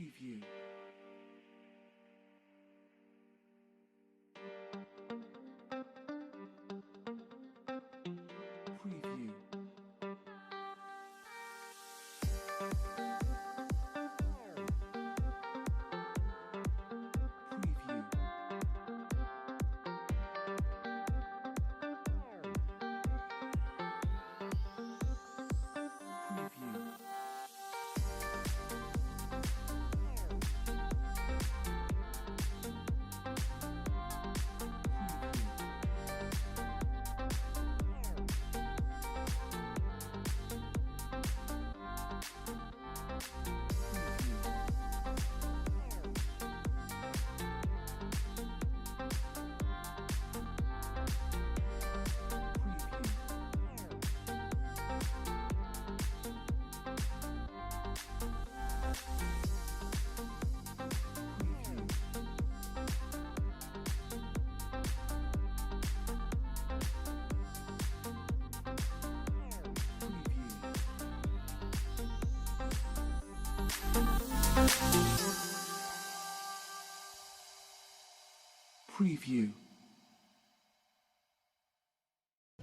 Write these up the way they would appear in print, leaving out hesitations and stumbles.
Preview. Preview. Preview. Preview.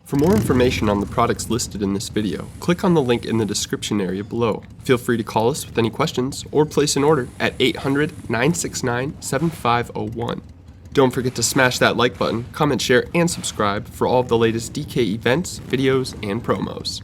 For more information on the products listed in this video, click on the link in the description area below. Feel free to call us with any questions or place an order at 800-969-7501. Don't forget to smash that like button, comment, share, and subscribe for all of the latest DK events, videos, and promos.